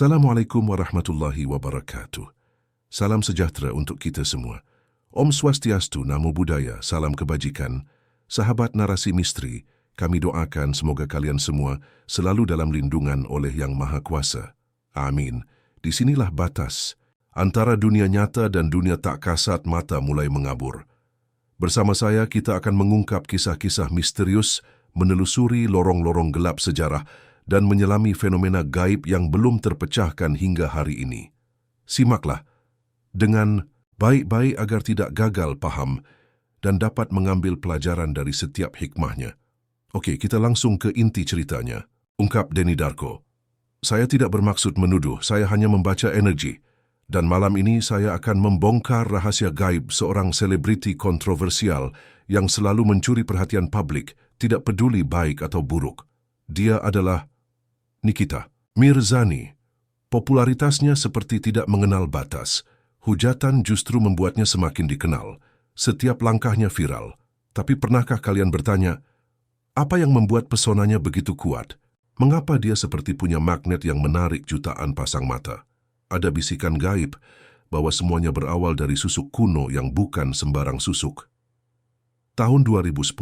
Assalamualaikum warahmatullahi wabarakatuh. Salam sejahtera untuk kita semua. Om Swastiastu, Namo Buddhaya, salam kebajikan. Sahabat Narasi Misteri, kami doakan semoga kalian semua selalu dalam lindungan oleh Yang Maha Kuasa. Amin. Disinilah batas antara dunia nyata dan dunia tak kasat mata mulai mengabur. Bersama saya kita akan mengungkap kisah-kisah misterius, menelusuri lorong-lorong gelap sejarah, dan menyelami fenomena gaib yang belum terpecahkan hingga hari ini. Simaklah dengan baik-baik agar tidak gagal paham dan dapat mengambil pelajaran dari setiap hikmahnya. Okey, kita langsung ke inti ceritanya. Ungkap Denny Darko. Saya tidak bermaksud menuduh, saya hanya membaca energi. Dan malam ini saya akan membongkar rahasia gaib seorang selebriti kontroversial yang selalu mencuri perhatian publik, tidak peduli baik atau buruk. Dia adalah Nikita Mirzani. Popularitasnya seperti tidak mengenal batas. Hujatan justru membuatnya semakin dikenal. Setiap langkahnya viral. Tapi pernahkah kalian bertanya, apa yang membuat pesonanya begitu kuat? Mengapa dia seperti punya magnet yang menarik jutaan pasang mata? Ada bisikan gaib bahwa semuanya berawal dari susuk kuno yang bukan sembarang susuk. Tahun 2010,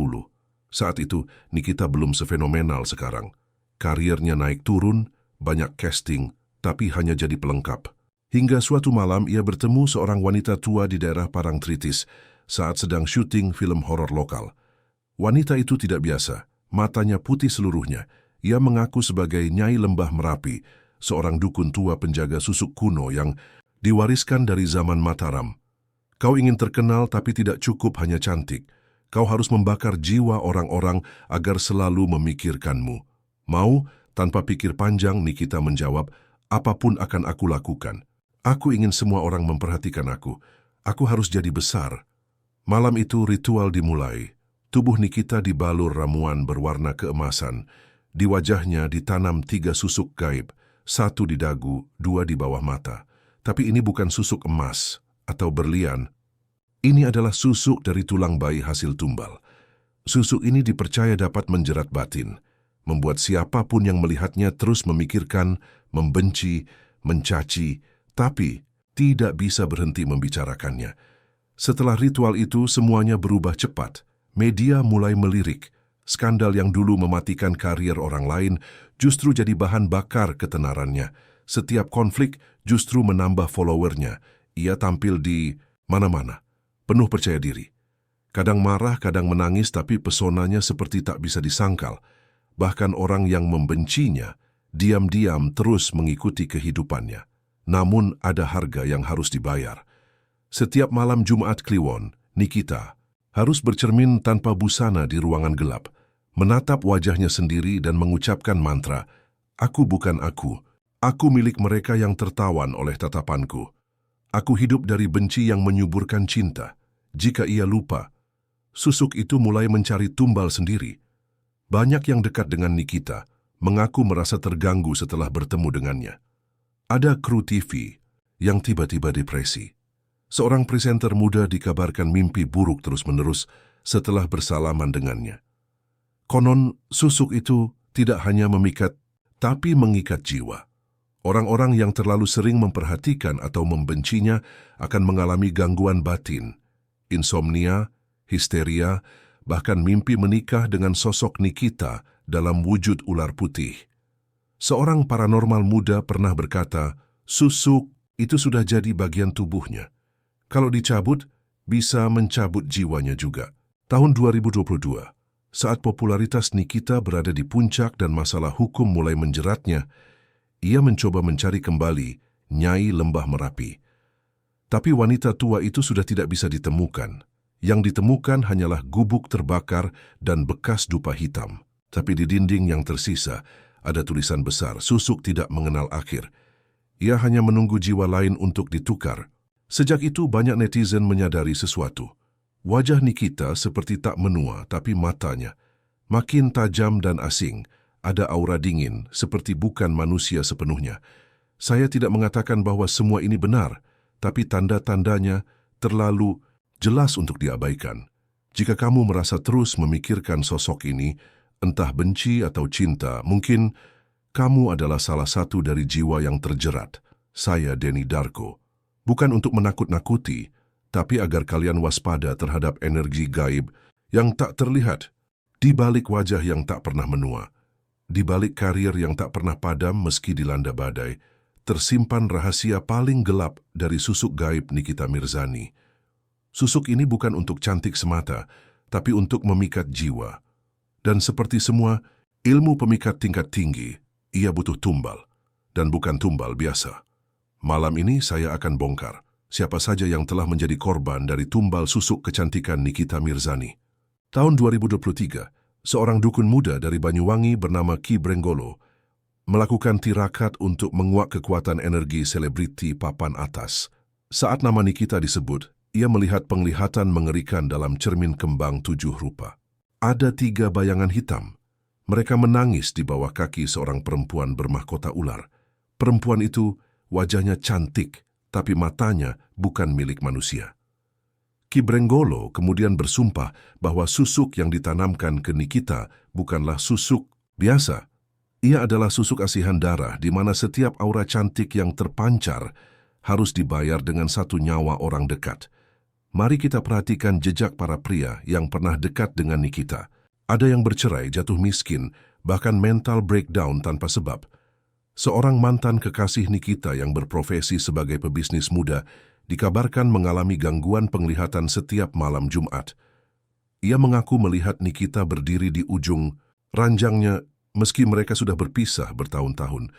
saat itu Nikita belum sefenomenal sekarang. Karirnya naik turun, banyak casting, tapi hanya jadi pelengkap. Hingga suatu malam ia bertemu seorang wanita tua di daerah Parangtritis saat sedang syuting film horor lokal. Wanita itu tidak biasa, matanya putih seluruhnya. Ia mengaku sebagai Nyai Lembah Merapi, seorang dukun tua penjaga susuk kuno yang diwariskan dari zaman Mataram. Kau ingin terkenal tapi tidak cukup hanya cantik. Kau harus membakar jiwa orang-orang agar selalu memikirkanmu. Mau? Tanpa pikir panjang, Nikita menjawab, apapun akan aku lakukan. Aku ingin semua orang memperhatikan aku. Aku harus jadi besar. Malam itu ritual dimulai. Tubuh Nikita dibalur ramuan berwarna keemasan. Di wajahnya ditanam 3 susuk gaib, 1 di dagu, 2 di bawah mata. Tapi ini bukan susuk emas atau berlian. Ini adalah susuk dari tulang bayi hasil tumbal. Susuk ini dipercaya dapat menjerat batin, membuat siapapun yang melihatnya terus memikirkan, membenci, mencaci, tapi tidak bisa berhenti membicarakannya. Setelah ritual itu, semuanya berubah cepat. Media mulai melirik. Skandal yang dulu mematikan karier orang lain justru jadi bahan bakar ketenarannya. Setiap konflik justru menambah followernya. Ia tampil di mana-mana, penuh percaya diri. Kadang marah, kadang menangis, tapi pesonanya seperti tak bisa disangkal. Bahkan orang yang membencinya, diam-diam terus mengikuti kehidupannya. Namun ada harga yang harus dibayar. Setiap malam Jumat Kliwon, Nikita harus bercermin tanpa busana di ruangan gelap, menatap wajahnya sendiri dan mengucapkan mantra, "Aku bukan aku milik mereka yang tertawan oleh tatapanku. Aku hidup dari benci yang menyuburkan cinta." Jika ia lupa, susuk itu mulai mencari tumbal sendiri. Banyak yang dekat dengan Nikita mengaku merasa terganggu setelah bertemu dengannya. Ada kru TV yang tiba-tiba depresi. Seorang presenter muda dikabarkan mimpi buruk terus-menerus setelah bersalaman dengannya. Konon, susuk itu tidak hanya memikat, tapi mengikat jiwa. Orang-orang yang terlalu sering memperhatikan atau membencinya akan mengalami gangguan batin, insomnia, histeria, bahkan mimpi menikah dengan sosok Nikita dalam wujud ular putih. Seorang paranormal muda pernah berkata, susuk itu sudah jadi bagian tubuhnya. Kalau dicabut, bisa mencabut jiwanya juga. Tahun 2022, saat popularitas Nikita berada di puncak dan masalah hukum mulai menjeratnya, ia mencoba mencari kembali Nyai Lembah Merapi. Tapi wanita tua itu sudah tidak bisa ditemukan. Yang ditemukan hanyalah gubuk terbakar dan bekas dupa hitam. Tapi di dinding yang tersisa ada tulisan besar, susuk tidak mengenal akhir. Ia hanya menunggu jiwa lain untuk ditukar. Sejak itu banyak netizen menyadari sesuatu. Wajah Nikita seperti tak menua, tapi matanya makin tajam dan asing. Ada aura dingin, seperti bukan manusia sepenuhnya. Saya tidak mengatakan bahwa semua ini benar, tapi tanda-tandanya terlalu jelas untuk diabaikan. Jika kamu merasa terus memikirkan sosok ini, entah benci atau cinta, mungkin Kamu adalah salah satu dari jiwa yang terjerat. Saya Denny Darko. Bukan untuk menakut-nakuti, tapi agar kalian waspada terhadap energi gaib yang tak terlihat, di balik wajah yang tak pernah menua, di balik karir yang tak pernah padam meski dilanda badai, tersimpan rahasia paling gelap dari susuk gaib Nikita Mirzani. Susuk ini bukan untuk cantik semata, tapi untuk memikat jiwa. Dan seperti semua ilmu pemikat tingkat tinggi, ia butuh tumbal, dan bukan tumbal biasa. Malam ini saya akan bongkar siapa saja yang telah menjadi korban dari tumbal susuk kecantikan Nikita Mirzani. Tahun 2023, seorang dukun muda dari Banyuwangi bernama Ki Brenggolo melakukan tirakat untuk menguak kekuatan energi selebriti papan atas. Saat nama Nikita disebut, ia melihat penglihatan mengerikan dalam cermin kembang 7 rupa. Ada 3 bayangan hitam. Mereka menangis di bawah kaki seorang perempuan bermahkota ular. Perempuan itu wajahnya cantik, tapi matanya bukan milik manusia. Ki Brenggolo kemudian bersumpah bahwa susuk yang ditanamkan ke Nikita bukanlah susuk biasa. Ia adalah susuk asihan darah di mana setiap aura cantik yang terpancar harus dibayar dengan 1 nyawa orang dekat. Mari kita perhatikan jejak para pria yang pernah dekat dengan Nikita. Ada yang bercerai, jatuh miskin, bahkan mental breakdown tanpa sebab. Seorang mantan kekasih Nikita yang berprofesi sebagai pebisnis muda dikabarkan mengalami gangguan penglihatan setiap malam Jumat. Ia mengaku melihat Nikita berdiri di ujung ranjangnya meski mereka sudah berpisah bertahun-tahun.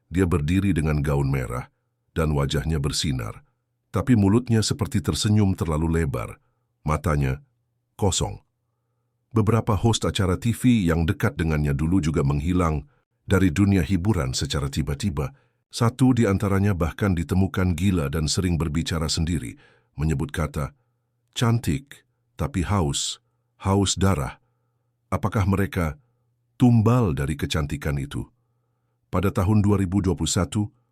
Dia berdiri dengan gaun merah dan wajahnya bersinar, tapi mulutnya seperti tersenyum terlalu lebar, matanya kosong. Beberapa host acara TV yang dekat dengannya dulu juga menghilang dari dunia hiburan secara tiba-tiba. Satu di antaranya bahkan ditemukan gila dan sering berbicara sendiri, menyebut kata, cantik, tapi haus darah. Apakah mereka tumbal dari kecantikan itu? Pada tahun 2021,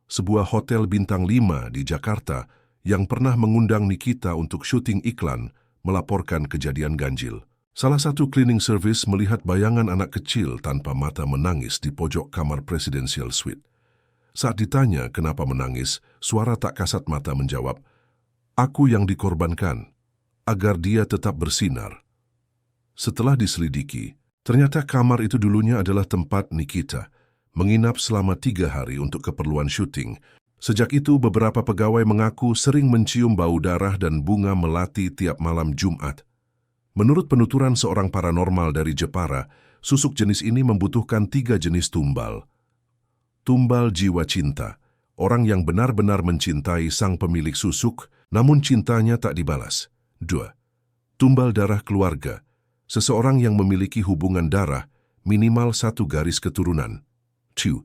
sebuah hotel bintang 5 di Jakarta yang pernah mengundang Nikita untuk syuting iklan melaporkan kejadian ganjil. Salah satu cleaning service melihat bayangan anak kecil tanpa mata menangis di pojok kamar presidential suite. Saat ditanya kenapa menangis, suara tak kasat mata menjawab, "Aku yang dikorbankan, agar dia tetap bersinar." Setelah diselidiki, ternyata kamar itu dulunya adalah tempat Nikita menginap selama 3 hari untuk keperluan syuting. Sejak itu, beberapa pegawai mengaku sering mencium bau darah dan bunga melati tiap malam Jumat. Menurut penuturan seorang paranormal dari Jepara, susuk jenis ini membutuhkan 3 jenis tumbal. Tumbal jiwa cinta, orang yang benar-benar mencintai sang pemilik susuk, namun cintanya tak dibalas. 2. Tumbal darah keluarga, seseorang yang memiliki hubungan darah, minimal 1 garis keturunan. 2.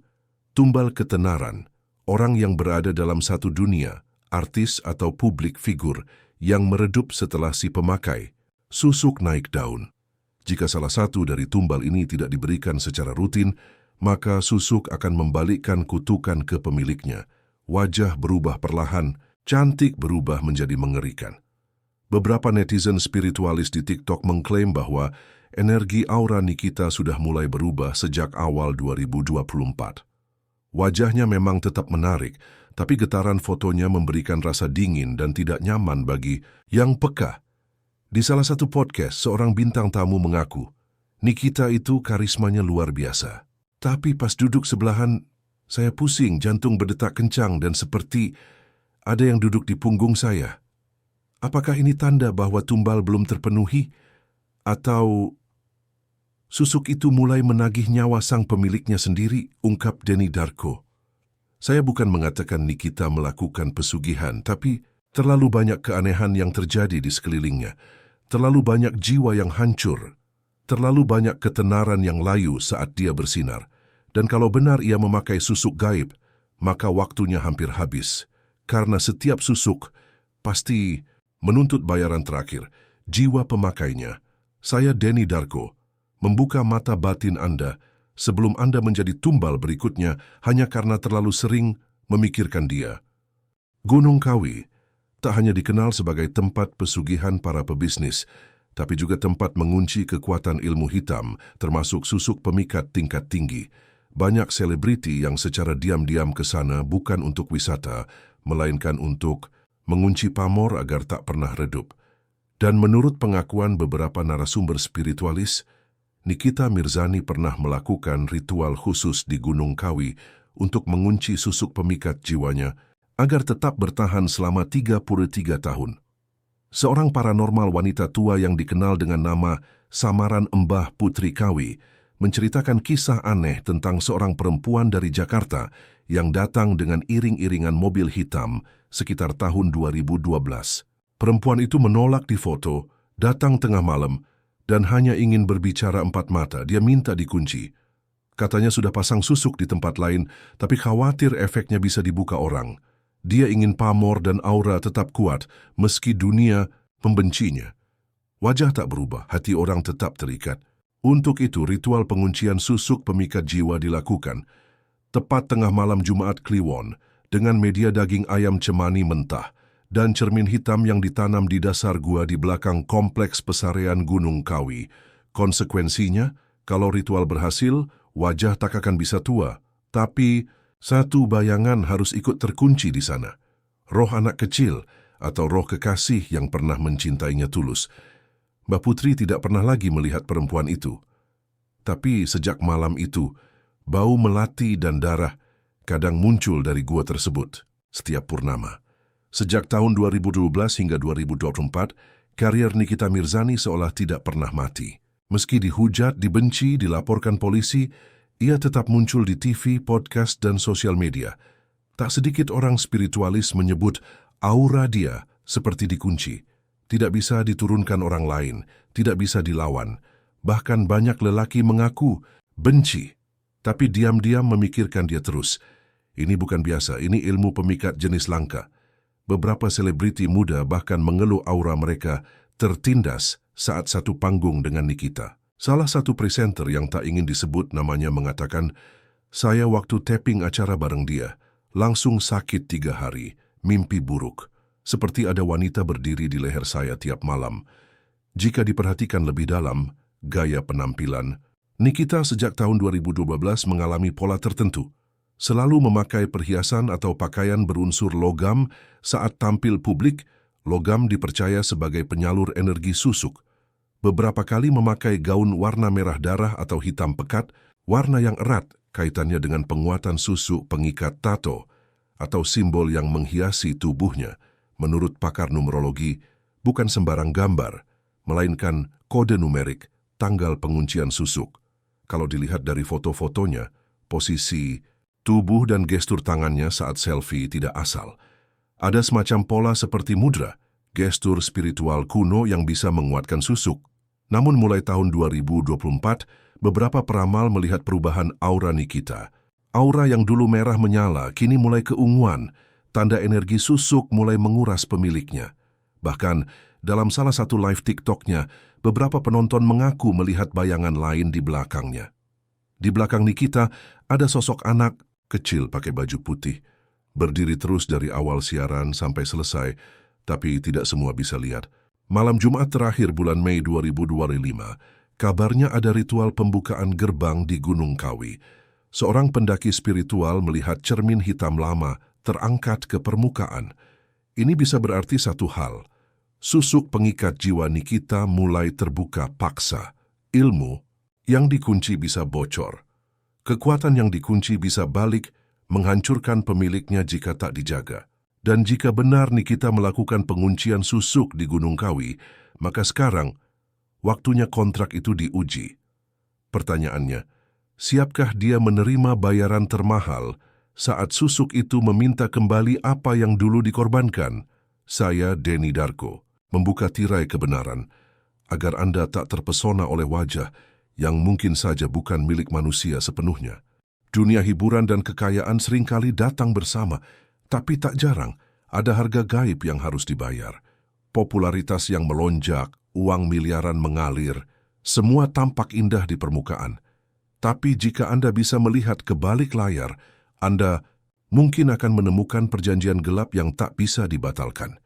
Tumbal ketenaran, orang yang berada dalam satu dunia, artis atau publik figur, yang meredup setelah si pemakai susuk naik daun. Jika salah satu dari tumbal ini tidak diberikan secara rutin, maka susuk akan membalikkan kutukan ke pemiliknya. Wajah berubah perlahan, cantik berubah menjadi mengerikan. Beberapa netizen spiritualis di TikTok mengklaim bahwa energi aura Nikita sudah mulai berubah sejak awal 2024. Wajahnya memang tetap menarik, tapi getaran fotonya memberikan rasa dingin dan tidak nyaman bagi yang peka. Di salah satu podcast, seorang bintang tamu mengaku, Nikita itu karismanya luar biasa. Tapi pas duduk sebelahan, saya pusing, jantung berdetak kencang dan seperti ada yang duduk di punggung saya. Apakah ini tanda bahwa tumbal belum terpenuhi? Atau susuk itu mulai menagih nyawa sang pemiliknya sendiri, ungkap Denny Darko. Saya bukan mengatakan Nikita melakukan pesugihan, tapi terlalu banyak keanehan yang terjadi di sekelilingnya. Terlalu banyak jiwa yang hancur. Terlalu banyak ketenaran yang layu saat dia bersinar. Dan kalau benar ia memakai susuk gaib, maka waktunya hampir habis. Karena setiap susuk pasti menuntut bayaran terakhir. Jiwa pemakainya. Saya Denny Darko, membuka mata batin Anda sebelum Anda menjadi tumbal berikutnya hanya karena terlalu sering memikirkan dia. Gunung Kawi tak hanya dikenal sebagai tempat pesugihan para pebisnis, tapi juga tempat mengunci kekuatan ilmu hitam, termasuk susuk pemikat tingkat tinggi. banyak selebriti yang secara diam-diam ke sana bukan untuk wisata, melainkan untuk mengunci pamor agar tak pernah redup. Dan menurut pengakuan beberapa narasumber spiritualis, Nikita Mirzani pernah melakukan ritual khusus di Gunung Kawi untuk mengunci susuk pemikat jiwanya agar tetap bertahan selama 33 tahun. Seorang paranormal wanita tua yang dikenal dengan nama samaran Embah Putri Kawi menceritakan kisah aneh tentang seorang perempuan dari Jakarta yang datang dengan iring-iringan mobil hitam sekitar tahun 2012. Perempuan itu menolak difoto, datang tengah malam, dan hanya ingin berbicara empat mata. Dia minta dikunci. Katanya sudah pasang susuk di tempat lain, tapi khawatir efeknya bisa dibuka orang. Dia ingin pamor dan aura tetap kuat, meski dunia membencinya. Wajah tak berubah, hati orang tetap terikat. Untuk itu, ritual penguncian susuk pemikat jiwa dilakukan. Tepat tengah malam Jumat Kliwon, dengan media daging ayam cemani mentah dan cermin hitam yang ditanam di dasar gua di belakang kompleks pesarian Gunung Kawi. Konsekuensinya, kalau ritual berhasil, wajah tak akan bisa tua. Tapi satu bayangan harus ikut terkunci di sana. Roh anak kecil atau roh kekasih yang pernah mencintainya tulus. Mbak Putri tidak pernah lagi melihat perempuan itu. Tapi sejak malam itu, bau melati dan darah kadang muncul dari gua tersebut setiap purnama. Sejak tahun 2012 hingga 2024, karier Nikita Mirzani seolah tidak pernah mati. Meski dihujat, dibenci, dilaporkan polisi, ia tetap muncul di TV, podcast, dan sosial media. Tak sedikit orang spiritualis menyebut aura dia seperti dikunci. Tidak bisa diturunkan orang lain, tidak bisa dilawan. Bahkan banyak lelaki mengaku benci, tapi diam-diam memikirkan dia terus. Ini bukan biasa, ini ilmu pemikat jenis langka. Beberapa selebriti muda bahkan mengeluh aura mereka tertindas saat satu panggung dengan Nikita. Salah satu presenter yang tak ingin disebut namanya mengatakan, "Saya waktu taping acara bareng dia, langsung sakit 3 hari, mimpi buruk. Seperti ada wanita berdiri di leher saya tiap malam." Jika diperhatikan lebih dalam, gaya penampilan, Nikita sejak tahun 2012 mengalami pola tertentu. Selalu memakai perhiasan atau pakaian berunsur logam saat tampil publik. Logam dipercaya sebagai penyalur energi susuk. Beberapa kali memakai gaun warna merah darah atau hitam pekat, warna yang erat kaitannya dengan penguatan susuk pengikat tato atau simbol yang menghiasi tubuhnya. Menurut pakar numerologi, bukan sembarang gambar, melainkan kode numerik, tanggal penguncian susuk. Kalau dilihat dari foto-fotonya, posisi tubuh dan gestur tangannya saat selfie tidak asal. Ada semacam pola seperti mudra, gestur spiritual kuno yang bisa menguatkan susuk. Namun mulai tahun 2024, beberapa peramal melihat perubahan aura Nikita. Aura yang dulu merah menyala, kini mulai keunguan. Tanda energi susuk mulai menguras pemiliknya. Bahkan, dalam salah satu live TikToknya, beberapa penonton mengaku melihat bayangan lain di belakangnya. Di belakang Nikita, ada sosok anak kecil pakai baju putih. Berdiri terus dari awal siaran sampai selesai, tapi tidak semua bisa lihat. Malam Jumat terakhir bulan Mei 2025, kabarnya ada ritual pembukaan gerbang di Gunung Kawi. Seorang pendaki spiritual melihat cermin hitam lama terangkat ke permukaan. Ini bisa berarti satu hal. Susuk pengikat jiwa Nikita mulai terbuka paksa. Ilmu yang dikunci bisa bocor. Kekuatan yang dikunci bisa balik, menghancurkan pemiliknya jika tak dijaga. Dan jika benar Nikita melakukan penguncian susuk di Gunung Kawi, maka sekarang waktunya kontrak itu diuji. Pertanyaannya, siapkah dia menerima bayaran termahal saat susuk itu meminta kembali apa yang dulu dikorbankan? Saya, Denny Darko, membuka tirai kebenaran agar Anda tak terpesona oleh wajah yang mungkin saja bukan milik manusia sepenuhnya. Dunia hiburan dan kekayaan seringkali datang bersama, tapi tak jarang ada harga gaib yang harus dibayar. Popularitas yang melonjak, uang miliaran mengalir, semua tampak indah di permukaan. Tapi jika Anda bisa melihat ke balik layar, Anda mungkin akan menemukan perjanjian gelap yang tak bisa dibatalkan.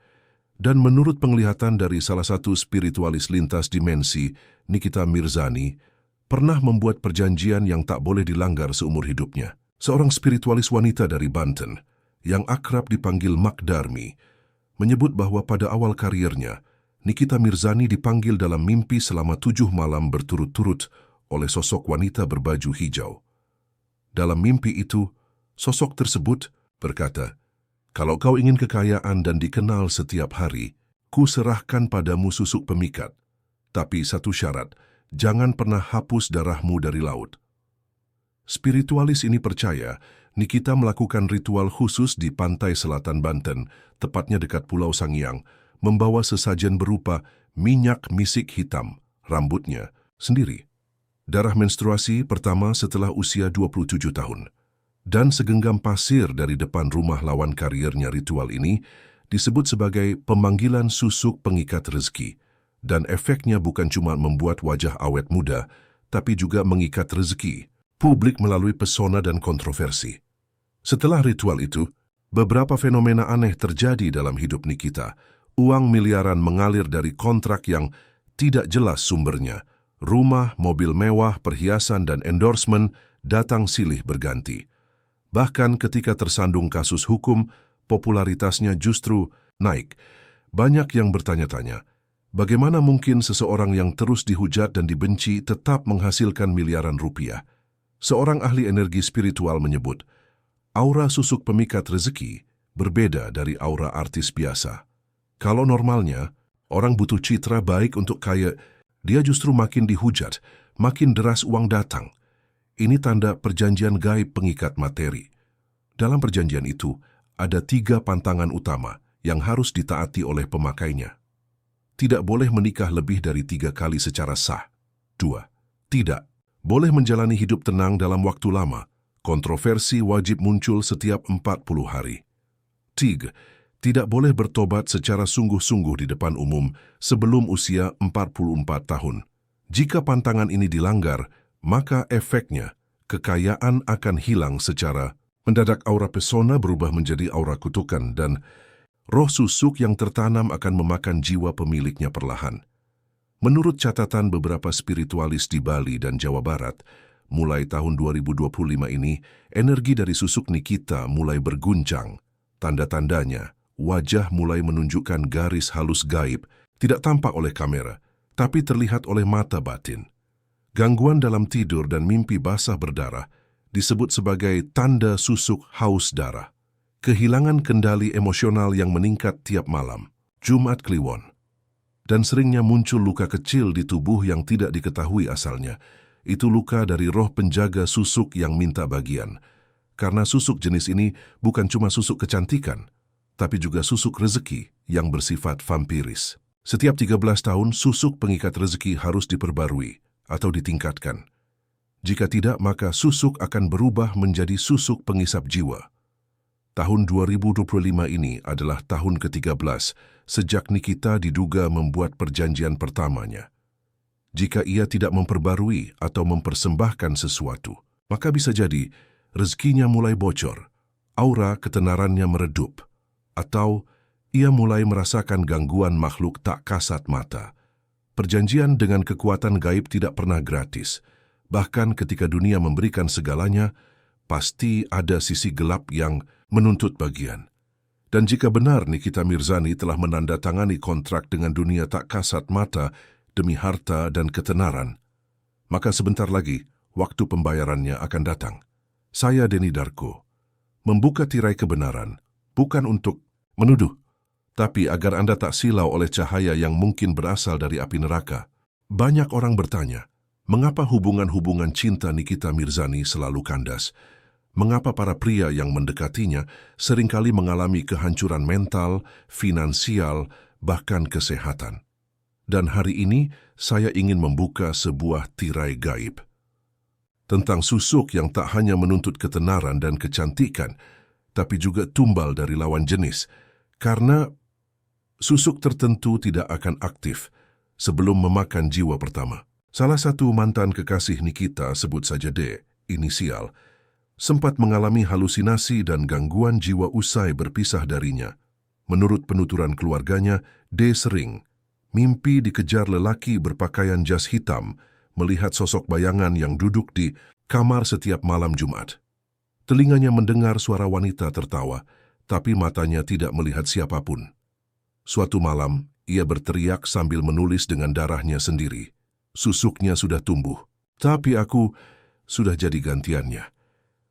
Dan menurut penglihatan dari salah satu spiritualis lintas dimensi, Nikita Mirzani, pernah membuat perjanjian yang tak boleh dilanggar seumur hidupnya. Seorang spiritualis wanita dari Banten, yang akrab dipanggil Mak Darmi, menyebut bahwa pada awal karirnya, Nikita Mirzani dipanggil dalam mimpi selama 7 malam berturut-turut oleh sosok wanita berbaju hijau. Dalam mimpi itu, sosok tersebut berkata, "Kalau kau ingin kekayaan dan dikenal setiap hari, ku serahkan padamu susuk pemikat. Tapi satu syarat, jangan pernah hapus darahmu dari laut." Spiritualis ini percaya Nikita melakukan ritual khusus di pantai selatan Banten, tepatnya dekat Pulau Sangiang, membawa sesajen berupa minyak misik hitam, rambutnya sendiri. Darah menstruasi pertama setelah usia 27 tahun. Dan segenggam pasir dari depan rumah lawan kariernya. Ritual ini disebut sebagai pemanggilan susuk pengikat rezeki. Dan efeknya bukan cuma membuat wajah awet muda, tapi juga mengikat rezeki publik melalui pesona dan kontroversi. Setelah ritual itu, beberapa fenomena aneh terjadi dalam hidup Nikita. Uang miliaran mengalir dari kontrak yang tidak jelas sumbernya. Rumah, mobil mewah, perhiasan, dan endorsement datang silih berganti. Bahkan ketika tersandung kasus hukum, popularitasnya justru naik. Banyak yang bertanya-tanya, bagaimana mungkin seseorang yang terus dihujat dan dibenci tetap menghasilkan miliaran rupiah? Seorang ahli energi spiritual menyebut, aura susuk pemikat rezeki berbeda dari aura artis biasa. Kalau normalnya, orang butuh citra baik untuk kaya, dia justru makin dihujat, makin deras uang datang. Ini tanda perjanjian gaib pengikat materi. Dalam perjanjian itu, ada 3 pantangan utama yang harus ditaati oleh pemakainya. Tidak boleh menikah lebih dari 3 kali secara sah. 2. Tidak boleh menjalani hidup tenang dalam waktu lama. Kontroversi wajib muncul setiap 40 hari. 3. Tidak boleh bertobat secara sungguh-sungguh di depan umum sebelum usia 44 tahun. Jika pantangan ini dilanggar, maka efeknya, kekayaan akan hilang secara mendadak. Aura pesona berubah menjadi aura kutukan dan roh susuk yang tertanam akan memakan jiwa pemiliknya perlahan. Menurut catatan beberapa spiritualis di Bali dan Jawa Barat, mulai tahun 2025 ini, energi dari susuk Nikita mulai berguncang. Tanda-tandanya, wajah mulai menunjukkan garis halus gaib, tidak tampak oleh kamera, tapi terlihat oleh mata batin. Gangguan dalam tidur dan mimpi basah berdarah disebut sebagai tanda susuk haus darah. Kehilangan kendali emosional yang meningkat tiap malam, Jumat Kliwon. Dan seringnya muncul luka kecil di tubuh yang tidak diketahui asalnya. Itu luka dari roh penjaga susuk yang minta bagian. Karena susuk jenis ini bukan cuma susuk kecantikan, tapi juga susuk rezeki yang bersifat vampiris. Setiap 13 tahun, susuk pengikat rezeki harus diperbarui atau ditingkatkan. Jika tidak, maka susuk akan berubah menjadi susuk pengisap jiwa. Tahun 2025 ini adalah tahun ke-13 sejak Nikita diduga membuat perjanjian pertamanya. Jika ia tidak memperbarui atau mempersembahkan sesuatu, maka bisa jadi rezekinya mulai bocor, aura ketenarannya meredup, atau ia mulai merasakan gangguan makhluk tak kasat mata. Perjanjian dengan kekuatan gaib tidak pernah gratis. Bahkan ketika dunia memberikan segalanya, pasti ada sisi gelap yang menuntut bagian. Dan jika benar Nikita Mirzani telah menandatangani kontrak dengan dunia tak kasat mata demi harta dan ketenaran, maka sebentar lagi waktu pembayarannya akan datang. Saya Denny Darko, membuka tirai kebenaran, bukan untuk menuduh, tapi agar Anda tak silau oleh cahaya yang mungkin berasal dari api neraka. Banyak orang bertanya, mengapa hubungan-hubungan cinta Nikita Mirzani selalu kandas? Mengapa para pria yang mendekatinya seringkali mengalami kehancuran mental, finansial, bahkan kesehatan? Dan hari ini saya ingin membuka sebuah tirai gaib tentang susuk yang tak hanya menuntut ketenaran dan kecantikan, tapi juga tumbal dari lawan jenis, karena susuk tertentu tidak akan aktif sebelum memakan jiwa pertama. Salah satu mantan kekasih Nikita, sebut saja D, inisial, sempat mengalami halusinasi dan gangguan jiwa usai berpisah darinya. Menurut penuturan keluarganya, D sering mimpi dikejar lelaki berpakaian jas hitam, melihat sosok bayangan yang duduk di kamar setiap malam Jumat. Telinganya mendengar suara wanita tertawa, tapi matanya tidak melihat siapapun. Suatu malam, ia berteriak sambil menulis dengan darahnya sendiri. Susuknya sudah tumbuh, tapi aku sudah jadi gantiannya.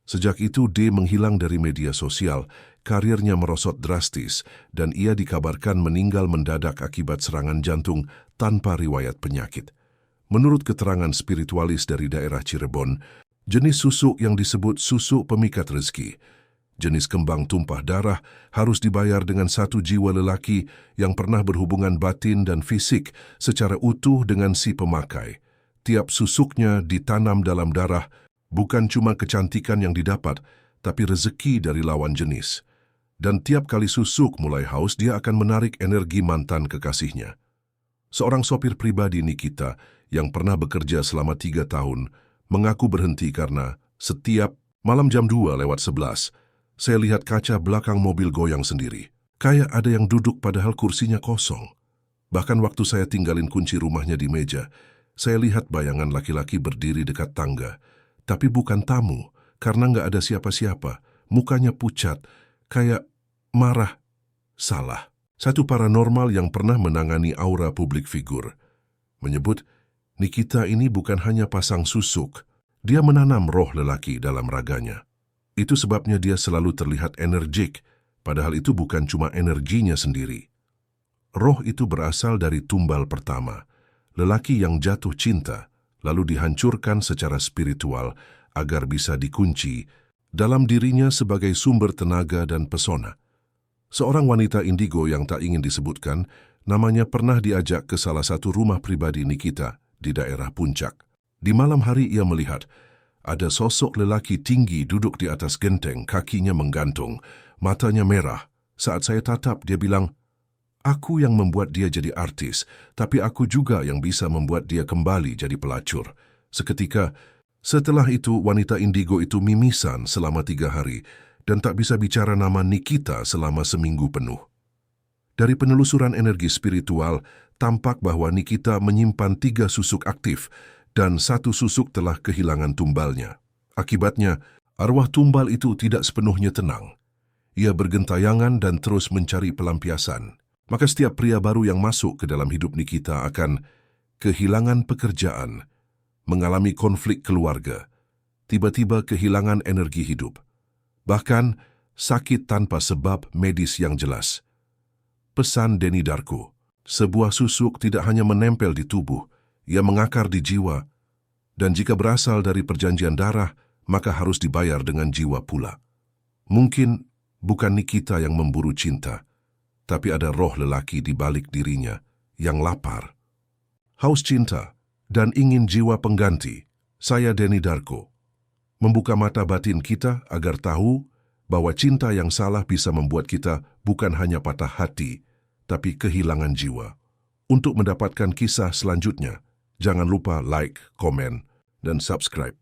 Sejak itu, D menghilang dari media sosial, karirnya merosot drastis, dan ia dikabarkan meninggal mendadak akibat serangan jantung tanpa riwayat penyakit. Menurut keterangan spiritualis dari daerah Cirebon, jenis susuk yang disebut susuk pemikat rezeki, jenis kembang tumpah darah, harus dibayar dengan satu jiwa lelaki yang pernah berhubungan batin dan fisik secara utuh dengan si pemakai. Tiap susuknya ditanam dalam darah, bukan cuma kecantikan yang didapat, tapi rezeki dari lawan jenis. Dan tiap kali susuk mulai haus, dia akan menarik energi mantan kekasihnya. Seorang sopir pribadi Nikita yang pernah bekerja selama 3 tahun mengaku berhenti karena setiap malam jam 2:11, saya lihat kaca belakang mobil goyang sendiri. Kayak ada yang duduk padahal kursinya kosong. Bahkan waktu saya tinggalin kunci rumahnya di meja, saya lihat bayangan laki-laki berdiri dekat tangga. Tapi bukan tamu, karena nggak ada siapa-siapa. Mukanya pucat, kayak marah. Salah. Satu paranormal yang pernah menangani aura publik figur menyebut, Nikita ini bukan hanya pasang susuk, dia menanam roh lelaki dalam raganya. Itu sebabnya dia selalu terlihat energik, padahal itu bukan cuma energinya sendiri. Roh itu berasal dari tumbal pertama, lelaki yang jatuh cinta, lalu dihancurkan secara spiritual agar bisa dikunci dalam dirinya sebagai sumber tenaga dan pesona. Seorang wanita indigo yang tak ingin disebutkan, namanya pernah diajak ke salah satu rumah pribadi Nikita di daerah Puncak. Di malam hari ia melihat ada sosok lelaki tinggi duduk di atas genteng, kakinya menggantung, matanya merah. Saat saya tatap, dia bilang, aku yang membuat dia jadi artis, tapi aku juga yang bisa membuat dia kembali jadi pelacur. Seketika, setelah itu wanita indigo itu mimisan selama 3 hari dan tak bisa bicara nama Nikita selama seminggu penuh. Dari penelusuran energi spiritual, tampak bahwa Nikita menyimpan 3 susuk aktif dan 1 susuk telah kehilangan tumbalnya. Akibatnya, arwah tumbal itu tidak sepenuhnya tenang. Ia bergentayangan dan terus mencari pelampiasan. Maka setiap pria baru yang masuk ke dalam hidup Nikita akan kehilangan pekerjaan, mengalami konflik keluarga, tiba-tiba kehilangan energi hidup, bahkan sakit tanpa sebab medis yang jelas. Pesan Denny Darko, sebuah susuk tidak hanya menempel di tubuh, ia mengakar di jiwa, dan jika berasal dari perjanjian darah, maka harus dibayar dengan jiwa pula. Mungkin bukan Nikita yang memburu cinta, tapi ada roh lelaki di balik dirinya yang lapar, haus cinta, dan ingin jiwa pengganti. Saya Denny Darko, membuka mata batin kita agar tahu bahwa cinta yang salah bisa membuat kita bukan hanya patah hati, tapi kehilangan jiwa. Untuk mendapatkan kisah selanjutnya, jangan lupa like, komen, dan subscribe.